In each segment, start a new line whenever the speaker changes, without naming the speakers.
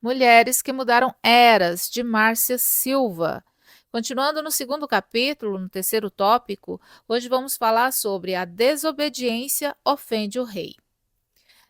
Mulheres que Mudaram Eras, de Márcia Silva. Continuando no segundo capítulo, no terceiro tópico, hoje vamos falar sobre a desobediência ofende o rei.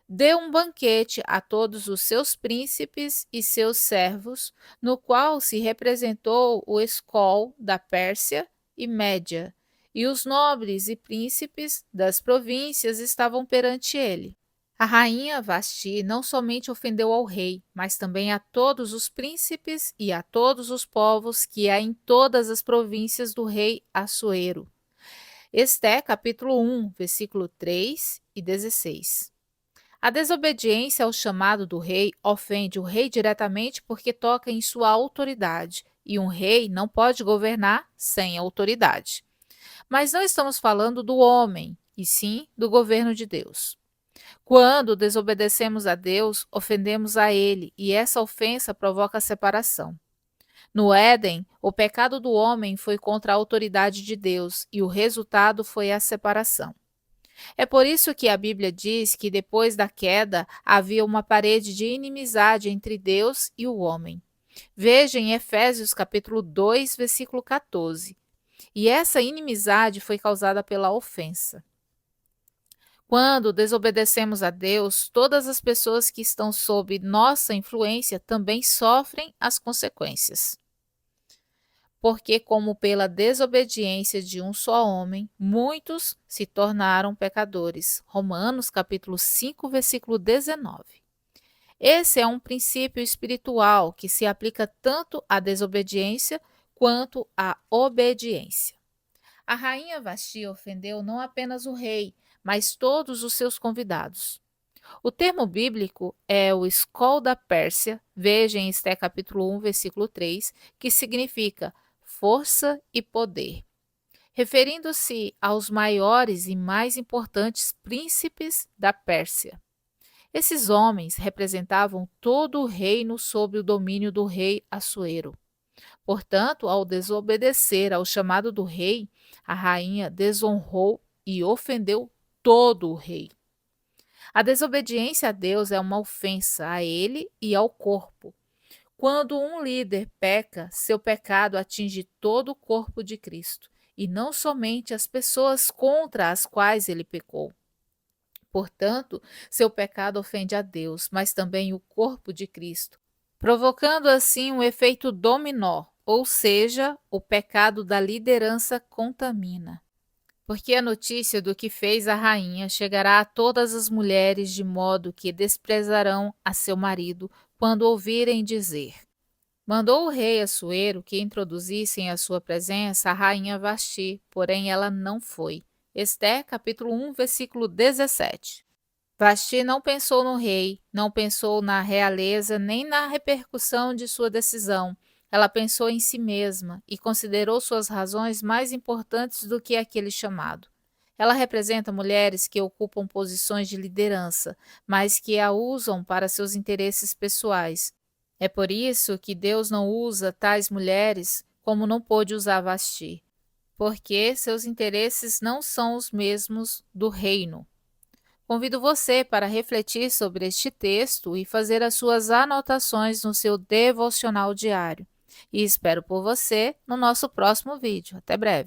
Deu um banquete a todos os seus príncipes e seus servos, no qual se representou o escol da Pérsia e Média, e os nobres e príncipes das províncias estavam perante ele. A rainha Vasti não somente ofendeu ao rei, mas também a todos os príncipes e a todos os povos que há em todas as províncias do rei Assuero. Esté, capítulo 1, versículo 3 e 16. A desobediência ao chamado do rei ofende o rei diretamente porque toca em sua autoridade, e um rei não pode governar sem autoridade. Mas não estamos falando do homem, e sim do governo de Deus. Quando desobedecemos a Deus, ofendemos a Ele, e essa ofensa provoca separação. No Éden, o pecado do homem foi contra a autoridade de Deus, e o resultado foi a separação. É por isso que a Bíblia diz que depois da queda havia uma parede de inimizade entre Deus e o homem. Veja em Efésios capítulo 2, versículo 14. E essa inimizade foi causada pela ofensa. Quando desobedecemos a Deus, todas as pessoas que estão sob nossa influência também sofrem as consequências. Porque, como pela desobediência de um só homem, muitos se tornaram pecadores. Romanos capítulo 5, versículo 19. Esse é um princípio espiritual que se aplica tanto à desobediência quanto à obediência. A rainha Vasti ofendeu não apenas o rei, mas todos os seus convidados. O termo bíblico é o escol da Pérsia, veja em Esté capítulo 1, versículo 3, que significa força e poder, referindo-se aos maiores e mais importantes príncipes da Pérsia. Esses homens representavam todo o reino sob o domínio do rei Assuero. Portanto, ao desobedecer ao chamado do rei, a rainha desonrou e ofendeu todo o rei. A desobediência a Deus é uma ofensa a ele e ao corpo. Quando um líder peca, seu pecado atinge todo o corpo de Cristo, e não somente as pessoas contra as quais ele pecou. Portanto, seu pecado ofende a Deus, mas também o corpo de Cristo, provocando assim um efeito dominó, ou seja, o pecado da liderança contamina. Porque a notícia do que fez a rainha chegará a todas as mulheres de modo que desprezarão a seu marido quando ouvirem dizer: mandou o rei Assuero que introduzissem à sua presença a rainha Vasti, porém ela não foi. Esté, capítulo 1, versículo 17. Vasti não pensou no rei, não pensou na realeza nem na repercussão de sua decisão. Ela pensou em si mesma e considerou suas razões mais importantes do que aquele chamado. Ela representa mulheres que ocupam posições de liderança, mas que a usam para seus interesses pessoais. É por isso que Deus não usa tais mulheres como não pôde usar Vasti, porque seus interesses não são os mesmos do reino. Convido você para refletir sobre este texto e fazer as suas anotações no seu devocional diário. E espero por você no nosso próximo vídeo. Até breve!